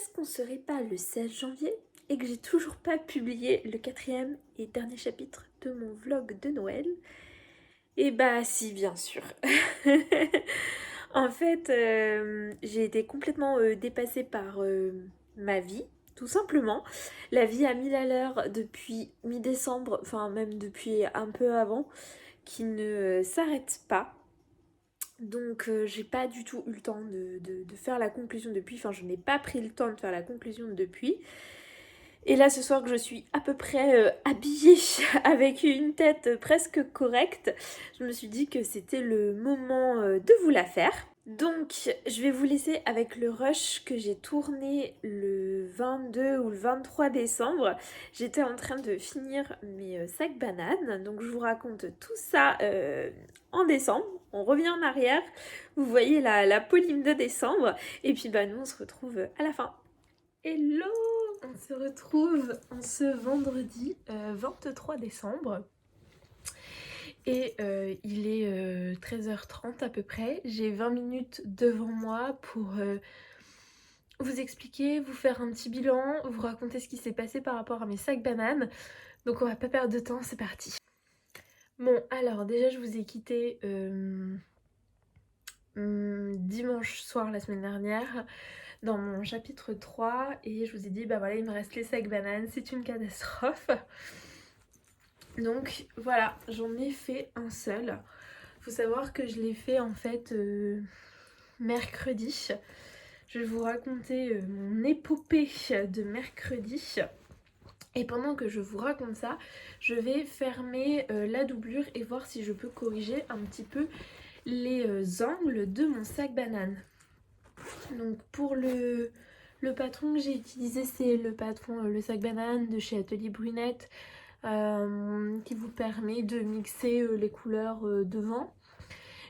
Est-ce qu'on serait pas le 16 janvier et que j'ai toujours pas publié le quatrième et dernier chapitre de mon vlog de Noël? Eh bah si, bien sûr. En fait, j'ai été complètement dépassée par ma vie, tout simplement. La vie à 1000 à l'heure depuis mi-décembre, enfin même depuis un peu avant, qui ne s'arrête pas. Donc j'ai pas du tout eu le temps de faire la conclusion depuis, enfin je n'ai pas pris le temps de faire la conclusion depuis. Et là ce soir que je suis à peu près habillée avec une tête presque correcte, je me suis dit que c'était le moment de vous la faire. Donc je vais vous laisser avec le rush que j'ai tourné le 22 ou le 23 décembre. J'étais en train de finir mes sacs bananes, donc je vous raconte tout ça en décembre. On revient en arrière, vous voyez la Pauline de décembre, et puis bah nous on se retrouve à la fin. Hello! On se retrouve en ce vendredi 23 décembre. Et il est 13h30 à peu près. J'ai 20 minutes devant moi pour vous expliquer, vous faire un petit bilan, vous raconter ce qui s'est passé par rapport à mes sacs bananes. Donc on va pas perdre de temps, c'est parti. Bon, alors déjà je vous ai quitté dimanche soir la semaine dernière dans mon chapitre 3 et je vous ai dit bah voilà il me reste les sacs bananes, c'est une catastrophe. Donc voilà, j'en ai fait un seul. Faut savoir que je l'ai fait en fait mercredi. Je vais vous raconter mon épopée de mercredi. Et pendant que je vous raconte ça, je vais fermer la doublure et voir si je peux corriger un petit peu les angles de mon sac banane. Donc pour le patron que j'ai utilisé, c'est le patron le sac banane de chez Atelier Brunette qui vous permet de mixer les couleurs devant.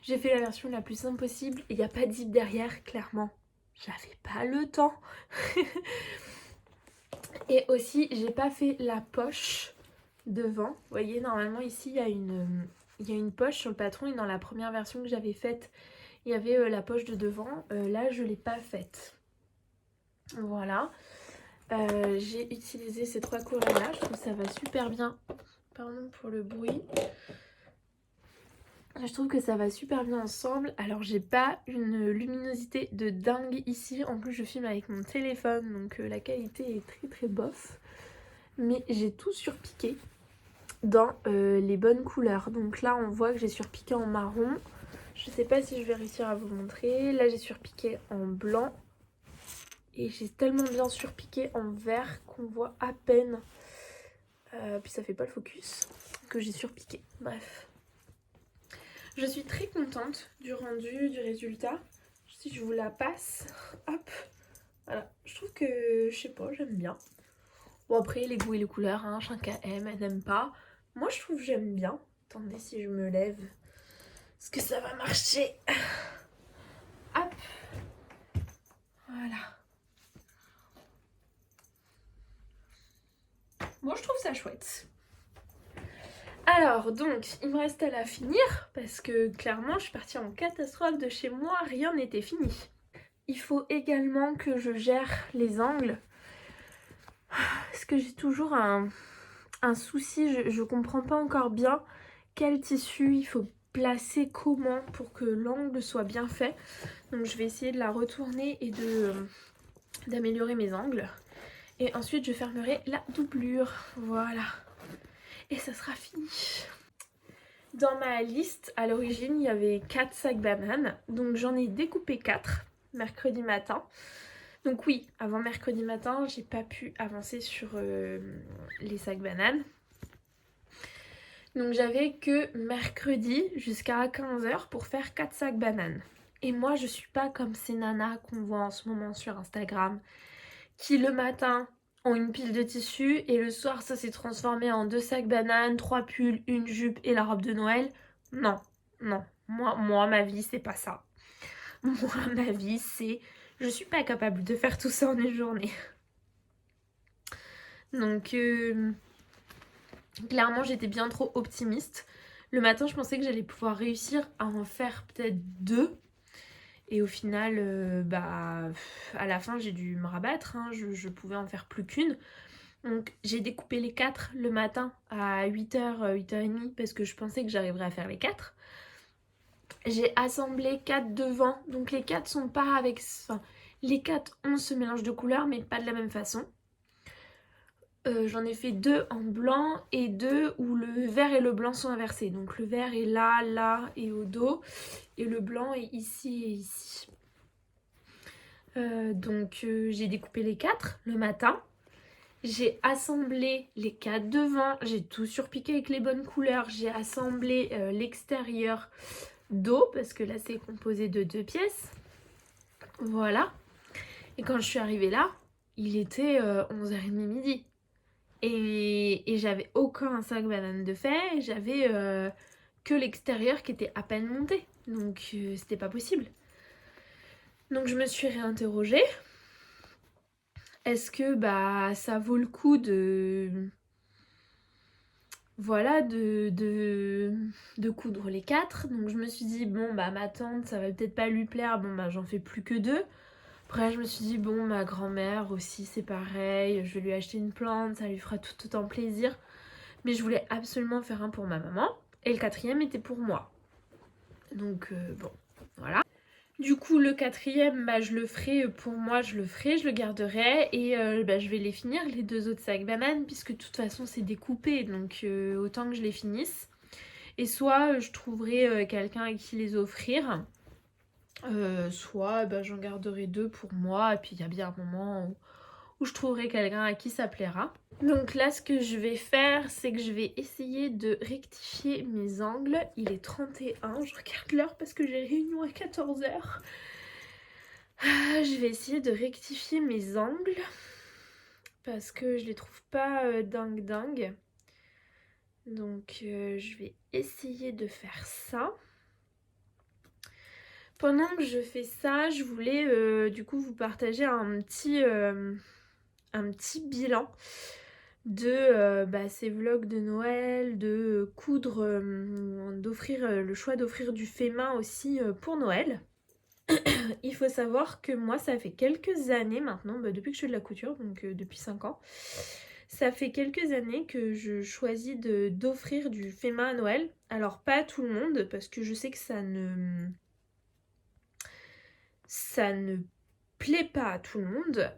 J'ai fait la version la plus simple possible, il n'y a pas de zip derrière, clairement. J'avais pas le temps. Et aussi, j'ai pas fait la poche devant. Vous voyez, normalement ici, il y a une poche sur le patron et dans la première version que j'avais faite, il y avait la poche de devant. Là, je l'ai pas faite. Voilà. J'ai utilisé ces trois couleurs-là. Je trouve que ça va super bien. Pardon pour le bruit. Je trouve que ça va super bien ensemble. Alors j'ai pas une luminosité de dingue ici. En plus je filme avec mon téléphone donc la qualité est très très bof. Mais j'ai tout surpiqué dans les bonnes couleurs. Donc là on voit que j'ai surpiqué en marron. Je sais pas si je vais réussir à vous montrer. Là j'ai surpiqué en blanc. Et j'ai tellement bien surpiqué en vert qu'on voit à peine. Puis ça fait pas le focus que j'ai surpiqué. Bref. Je suis très contente du rendu, du résultat. Si je vous la passe, hop, voilà. Je trouve que, je sais pas, j'aime bien. Bon après, les goûts et les couleurs, hein, chacun aime, elle n'aime pas. Moi, je trouve que j'aime bien. Attendez si je me lève. Est-ce que ça va marcher? Hop. Voilà. Moi, je trouve ça chouette. Alors, donc, il me reste à la finir, parce que clairement, je suis partie en catastrophe de chez moi, rien n'était fini. Il faut également que je gère les angles. Parce que j'ai toujours un souci, je comprends pas encore bien quel tissu il faut placer comment pour que l'angle soit bien fait. Donc je vais essayer de la retourner et d'améliorer mes angles. Et ensuite je fermerai la doublure, voilà. Et ça sera fini. Dans ma liste, à l'origine, il y avait 4 sacs bananes. Donc j'en ai découpé 4 mercredi matin. Donc oui, avant mercredi matin, j'ai pas pu avancer sur les sacs bananes. Donc j'avais que mercredi jusqu'à 15h pour faire 4 sacs bananes. Et moi je suis pas comme ces nanas qu'on voit en ce moment sur Instagram qui le matin ont une pile de tissus et le soir ça s'est transformé en 2 sacs bananes, 3 pulls, une jupe et la robe de Noël. Non, non, moi ma vie c'est pas ça. Moi ma vie c'est... Je suis pas capable de faire tout ça en une journée. Donc clairement j'étais bien trop optimiste. Le matin je pensais que j'allais pouvoir réussir à en faire peut-être 2. Et au final, à la fin, j'ai dû me rabattre, hein, je pouvais en faire plus qu'une. Donc j'ai découpé les 4 le matin à 8h, 8h30 parce que je pensais que j'arriverais à faire les 4. J'ai assemblé 4 devant, donc les 4 sont pas avec... Enfin, les 4 ont ce mélange de couleurs mais pas de la même façon. J'en ai fait 2 en blanc et 2 où le vert et le blanc sont inversés. Donc le vert est là, là et au dos et le blanc est ici et ici. J'ai découpé les 4 le matin. J'ai assemblé les 4 devant, j'ai tout surpiqué avec les bonnes couleurs. J'ai assemblé l'extérieur dos parce que là c'est composé de 2 pièces. Voilà. Et quand je suis arrivée là, il était 11h30 midi. Et j'avais aucun sac banane de fait, j'avais que l'extérieur qui était à peine monté. Donc c'était pas possible. Donc je me suis réinterrogée. Est-ce que ça vaut le coup de... Voilà, de coudre les 4. Donc je me suis dit, bon ma tante, ça va peut-être pas lui plaire, bon j'en fais plus que 2. Après je me suis dit, bon ma grand-mère aussi c'est pareil, je vais lui acheter une plante, ça lui fera tout autant plaisir. Mais je voulais absolument faire un pour ma maman. Et le 4e était pour moi. Donc bon, voilà. Du coup le 4e, je le ferai pour moi, je le garderai. Et je vais les finir, les 2 autres sacs bananes, puisque de toute façon c'est découpé. Donc autant que je les finisse. Et soit je trouverai quelqu'un à qui les offrir. Soit j'en garderai 2 pour moi. Et puis il y a bien un moment où je trouverai quelqu'un à qui ça plaira. Donc là, ce que je vais faire, c'est que je vais essayer de rectifier mes angles. Il est 31, je regarde l'heure parce que j'ai réunion à 14h. Je vais essayer de rectifier mes angles parce que je les trouve pas dingue. Donc je vais essayer de faire ça. Pendant que je fais ça, je voulais du coup vous partager un petit bilan de ces vlogs de Noël, de coudre, d'offrir le choix d'offrir du fait main aussi pour Noël. Il faut savoir que moi ça fait quelques années maintenant, depuis que je fais de la couture, donc depuis 5 ans, ça fait quelques années que je choisis d'offrir du fait main à Noël. Alors pas à tout le monde parce que je sais que ça ne plaît pas à tout le monde,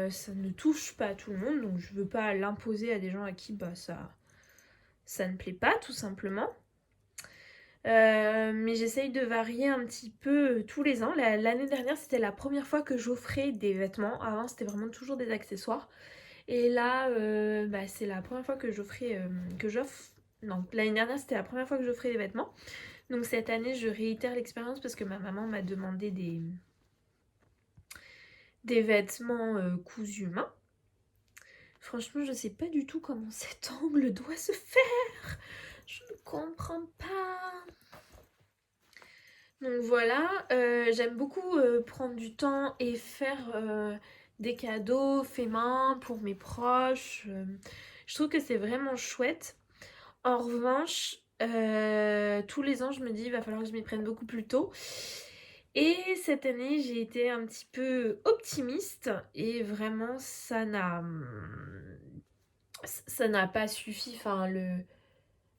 ça ne touche pas à tout le monde, donc je veux pas l'imposer à des gens à qui ça ne plaît pas tout simplement. Mais j'essaye de varier un petit peu tous les ans. L'année dernière c'était la première fois que j'offrais des vêtements, avant c'était vraiment toujours des accessoires. Et là c'est la première fois que j'offre. Non, l'année dernière c'était la première fois que j'offrais des vêtements. Donc cette année je réitère l'expérience parce que ma maman m'a demandé des vêtements cousus main. Franchement, je sais pas du tout comment cet angle doit se faire. Je ne comprends pas. Donc voilà, j'aime beaucoup prendre du temps et faire des cadeaux faits main pour mes proches. Je trouve que c'est vraiment chouette. En revanche, tous les ans, je me dis, il va falloir que je m'y prenne beaucoup plus tôt. Et cette année, j'ai été un petit peu optimiste et vraiment, ça n'a pas suffi. Enfin,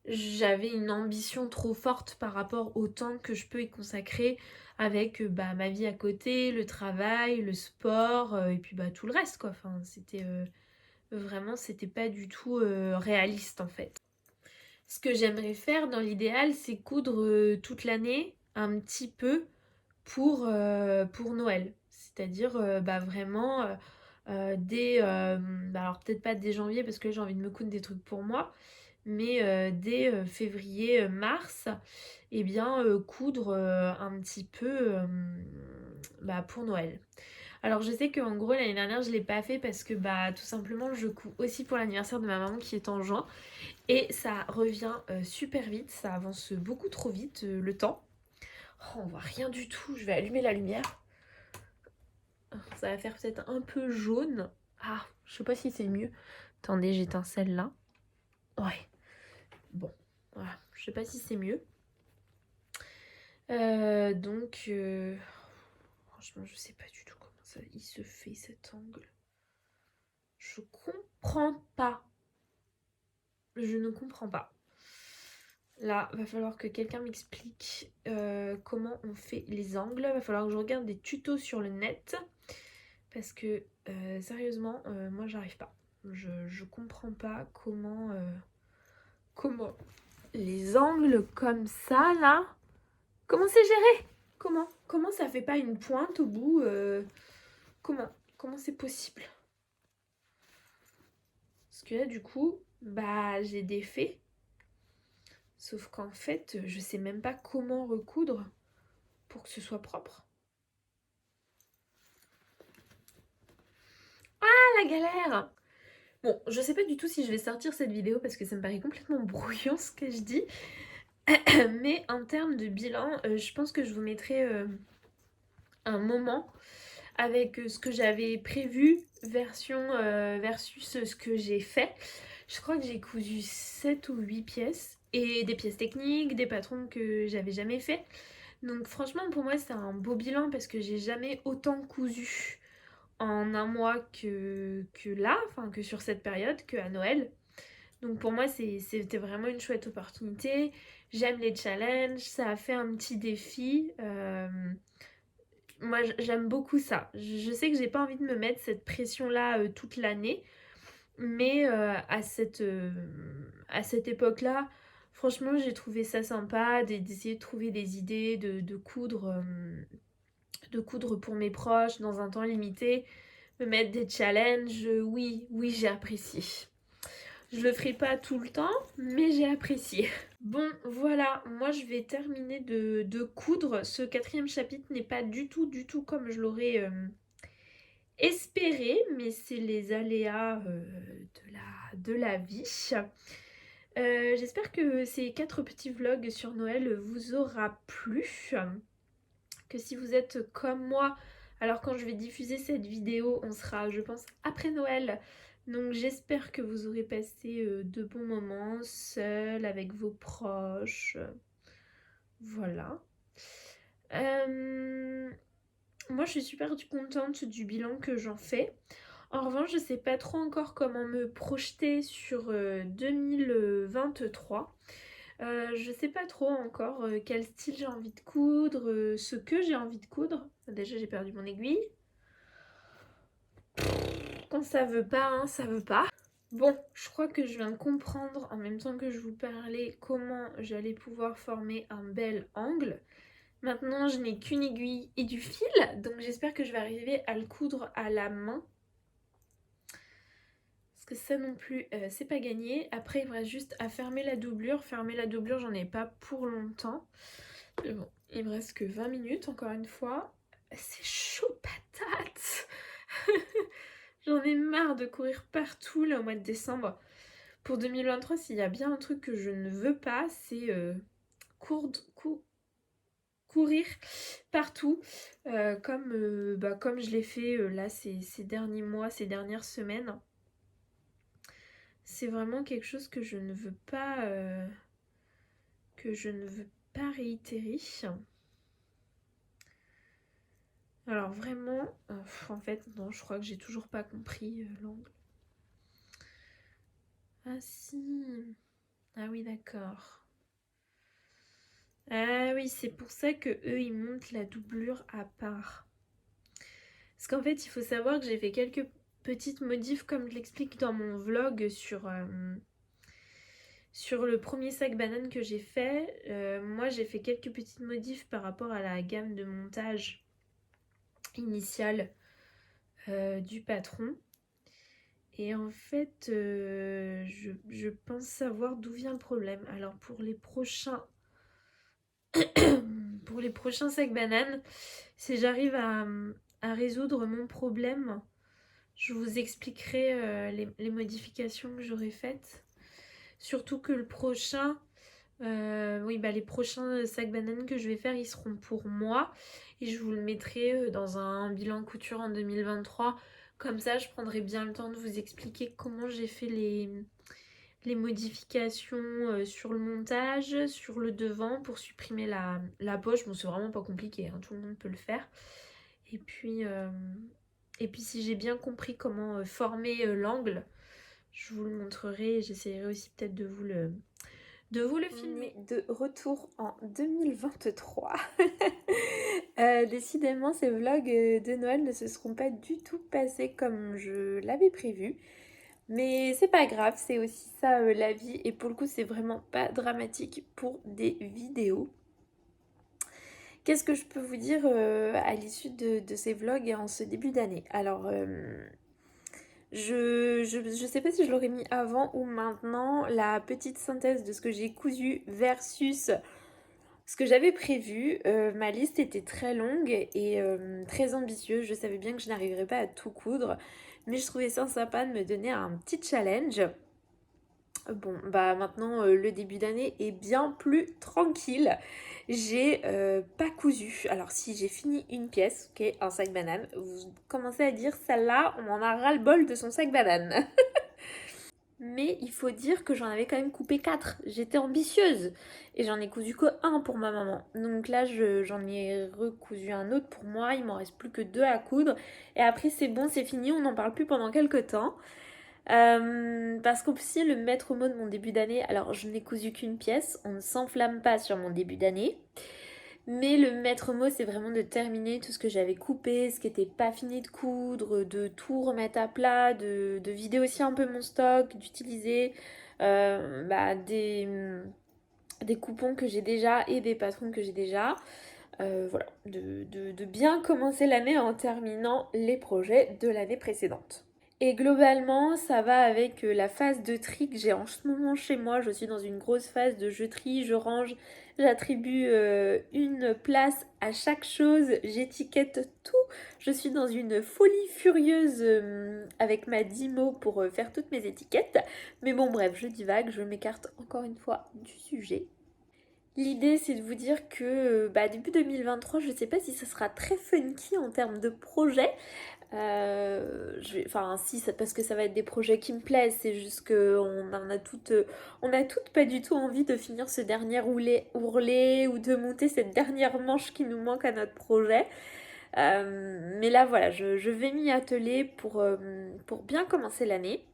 j'avais une ambition trop forte par rapport au temps que je peux y consacrer avec ma vie à côté, le travail, le sport et puis tout le reste quoi. Enfin, c'était pas du tout réaliste en fait. Ce que j'aimerais faire dans l'idéal, c'est coudre toute l'année un petit peu pour Noël. C'est-à-dire vraiment dès... alors peut-être pas dès janvier parce que là, j'ai envie de me coudre des trucs pour moi. Mais dès février, mars, eh bien coudre un petit peu pour Noël. Alors je sais qu'en gros l'année dernière je l'ai pas fait parce que tout simplement je couds aussi pour l'anniversaire de ma maman qui est en juin. Et ça revient super vite, ça avance beaucoup trop vite le temps. Oh, on voit rien du tout, je vais allumer la lumière. Ça va faire peut-être un peu jaune. Ah, je sais pas si c'est mieux. Attendez, j'éteins celle-là. Ouais. Bon, voilà, je sais pas si c'est mieux. Donc, franchement, je sais pas du tout comment ça il se fait cet angle. Je comprends pas. Je ne comprends pas. Là, va falloir que quelqu'un m'explique comment on fait les angles. Va falloir que je regarde des tutos sur le net. Parce que, sérieusement, moi, j'arrive pas. Je comprends pas comment les angles comme ça, là, comment c'est géré? Comment ça fait pas une pointe au bout Comment c'est possible? Parce que là, du coup, bah, j'ai des faits. Sauf qu'en fait, je sais même pas comment recoudre pour que ce soit propre. Ah, la galère! Bon, je sais pas du tout si je vais sortir cette vidéo parce que ça me paraît complètement brouillon ce que je dis. Mais en termes de bilan, je pense que je vous mettrai un moment avec ce que j'avais prévu versus ce que j'ai fait. Je crois que j'ai cousu 7 ou 8 pièces et des pièces techniques, des patrons que j'avais jamais fait. Donc franchement pour moi c'est un beau bilan parce que j'ai jamais autant cousu en un mois que là, enfin que sur cette période, qu'à Noël. Donc pour moi c'était vraiment une chouette opportunité. J'aime les challenges, ça a fait un petit défi. Moi j'aime beaucoup ça. Je sais que j'ai pas envie de me mettre cette pression là toute l'année. Mais à cette époque-là, franchement, j'ai trouvé ça sympa d'essayer de trouver des idées, de coudre pour mes proches dans un temps limité, me mettre des challenges. Oui, oui, j'ai apprécié. Je le ferai pas tout le temps, mais j'ai apprécié. Bon, voilà, moi je vais terminer de coudre. Ce 4e chapitre n'est pas du tout comme je l'aurais espéré, mais c'est les aléas de la vie. J'espère que ces 4 petits vlogs sur Noël vous aura plu. Que si vous êtes comme moi, alors quand je vais diffuser cette vidéo, on sera, je pense, après Noël. Donc j'espère que vous aurez passé de bons moments, seuls, avec vos proches. Voilà. Moi je suis super contente du bilan que j'en fais. En revanche, je sais pas trop encore comment me projeter sur 2023. Je sais pas trop encore quel style j'ai envie de coudre, ce que j'ai envie de coudre. Déjà, j'ai perdu mon aiguille. Quand ça veut pas, hein, ça veut pas. Bon, je crois que je viens de comprendre en même temps que je vous parlais comment j'allais pouvoir former un bel angle. Maintenant, je n'ai qu'une aiguille et du fil, donc j'espère que je vais arriver à le coudre à la main. Parce que ça non plus, c'est pas gagné. Après, il me reste juste à fermer la doublure. Fermer la doublure, j'en ai pas pour longtemps. Mais bon, il me reste que 20 minutes, encore une fois. C'est chaud patate. J'en ai marre de courir partout là au mois de décembre. Pour 2023, s'il y a bien un truc que je ne veux pas, c'est courir partout. Comme je l'ai fait là ces derniers mois, ces dernières semaines. C'est vraiment quelque chose que je ne veux pas réitérer. Alors vraiment, en fait non, je crois que j'ai toujours pas compris l'angle. Ah si. Ah oui, d'accord. Ah oui, c'est pour ça que eux ils montent la doublure à part. Parce qu'en fait, il faut savoir que j'ai fait quelques petites modifs comme je l'explique dans mon vlog sur le premier sac banane que j'ai fait. Moi, j'ai fait quelques petites modifs par rapport à la gamme de montage initiale du patron. Et en fait, je pense savoir d'où vient le problème. Alors pour les prochains sacs bananes, si j'arrive à résoudre mon problème, je vous expliquerai les modifications que j'aurai faites. Surtout que le prochain, les prochains sacs bananes que je vais faire, ils seront pour moi. Et je vous le mettrai dans un bilan couture en 2023. Comme ça, je prendrai bien le temps de vous expliquer comment j'ai fait les modifications sur le montage, sur le devant pour supprimer la poche. Bon, c'est vraiment pas compliqué, hein, tout le monde peut le faire. Et puis, euh, et puis si j'ai bien compris comment former l'angle, je vous le montrerai et j'essaierai aussi peut-être de vous le filmer. On est de retour en 2023. Décidément, ces vlogs de Noël ne se seront pas du tout passés comme je l'avais prévu. Mais c'est pas grave, c'est aussi ça la vie. Et pour le coup, c'est vraiment pas dramatique pour des vidéos. Qu'est-ce que je peux vous dire à l'issue de ces vlogs et en ce début d'année? Alors, je sais pas si je l'aurais mis avant ou maintenant, la petite synthèse de ce que j'ai cousu versus ce que j'avais prévu. Ma liste était très longue et très ambitieuse. Je savais bien que je n'arriverais pas à tout coudre, mais je trouvais ça sympa de me donner un petit challenge. Bon, bah maintenant le début d'année est bien plus tranquille. J'ai pas cousu. Alors si j'ai fini une pièce, ok, un sac banane, vous commencez à dire celle-là, on en a ras-le-bol de son sac banane. Mais il faut dire que j'en avais quand même coupé 4. J'étais ambitieuse. Et j'en ai cousu que un pour ma maman. Donc là, j'en ai recousu un autre pour moi. Il m'en reste plus que 2 à coudre. Et après, c'est bon, c'est fini. On n'en parle plus pendant quelques temps. Parce qu'aussi, le maître mot de mon début d'année, alors je n'ai cousu qu'une pièce. On ne s'enflamme pas sur mon début d'année. Mais le maître mot, c'est vraiment de terminer tout ce que j'avais coupé, ce qui n'était pas fini de coudre, de tout remettre à plat, de vider aussi un peu mon stock, d'utiliser des coupons que j'ai déjà et des patrons que j'ai déjà. Voilà, de bien commencer l'année en terminant les projets de l'année précédente. Et globalement, ça va avec la phase de tri que j'ai en ce moment chez moi. Je suis dans une grosse phase de je trie, je range, j'attribue une place à chaque chose, j'étiquette tout. Je suis dans une folie furieuse avec ma Dymo pour faire toutes mes étiquettes. Mais bon, bref, je divague, je m'écarte encore une fois du sujet. L'idée, c'est de vous dire que début 2023, je ne sais pas si ça sera très funky en termes de projet. Enfin, si, parce que ça va être des projets qui me plaisent, c'est juste qu'on on a toutes pas du tout envie de finir ce dernier ourlé ou de monter cette dernière manche qui nous manque à notre projet. Mais là, voilà, je vais m'y atteler pour bien commencer l'année.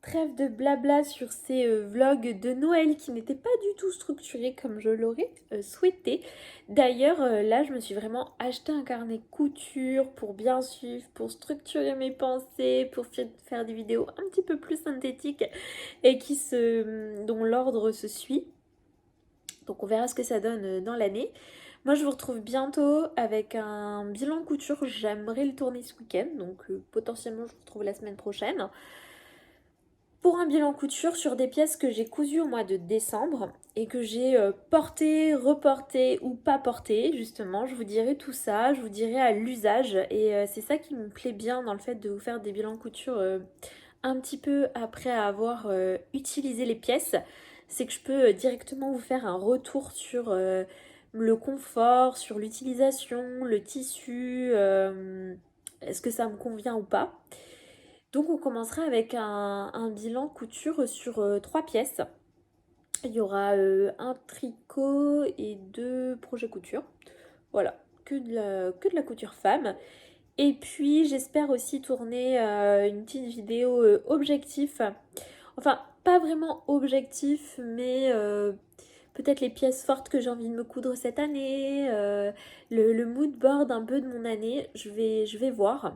Trêve de blabla sur ces vlogs de Noël qui n'étaient pas du tout structurés comme je l'aurais souhaité. D'ailleurs, là, je me suis vraiment acheté un carnet couture pour bien suivre, pour structurer mes pensées, pour faire des vidéos un petit peu plus synthétiques et dont l'ordre se suit. Donc on verra ce que ça donne dans l'année. Moi, je vous retrouve bientôt avec un bilan couture. J'aimerais le tourner ce week-end, donc potentiellement je vous retrouve la semaine prochaine. Pour un bilan couture sur des pièces que j'ai cousues au mois de décembre et que j'ai portées, reportées ou pas portées, justement, je vous dirai tout ça, je vous dirai à l'usage et c'est ça qui me plaît bien dans le fait de vous faire des bilans couture un petit peu après avoir utilisé les pièces, c'est que je peux directement vous faire un retour sur le confort, sur l'utilisation, le tissu, est-ce que ça me convient ou pas. Donc on commencera avec un bilan couture sur 3 pièces. Il y aura un tricot et 2 projets couture. Voilà, que de la couture femme. Et puis j'espère aussi tourner une petite vidéo objectif. Enfin, pas vraiment objectif, mais peut-être les pièces fortes que j'ai envie de me coudre cette année. Le mood board un peu de mon année. Je vais voir.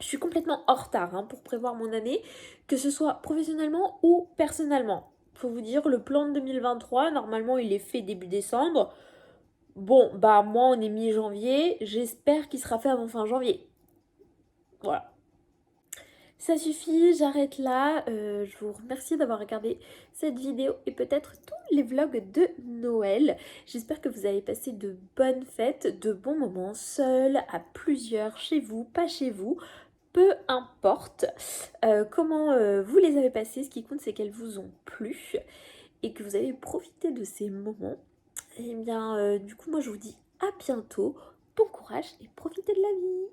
Je suis complètement en retard pour prévoir mon année, que ce soit professionnellement ou personnellement. Faut vous dire, le plan de 2023, normalement, il est fait début décembre. Bon, bah moi, on est mi-janvier. J'espère qu'il sera fait avant fin janvier. Voilà. Ça suffit, j'arrête là. Je vous remercie d'avoir regardé cette vidéo et peut-être tous les vlogs de Noël. J'espère que vous avez passé de bonnes fêtes, de bons moments, seuls, à plusieurs, chez vous, pas chez vous. Peu importe comment vous les avez passées, ce qui compte c'est qu'elles vous ont plu et que vous avez profité de ces moments. Et bien du coup moi je vous dis à bientôt, bon courage et profitez de la vie.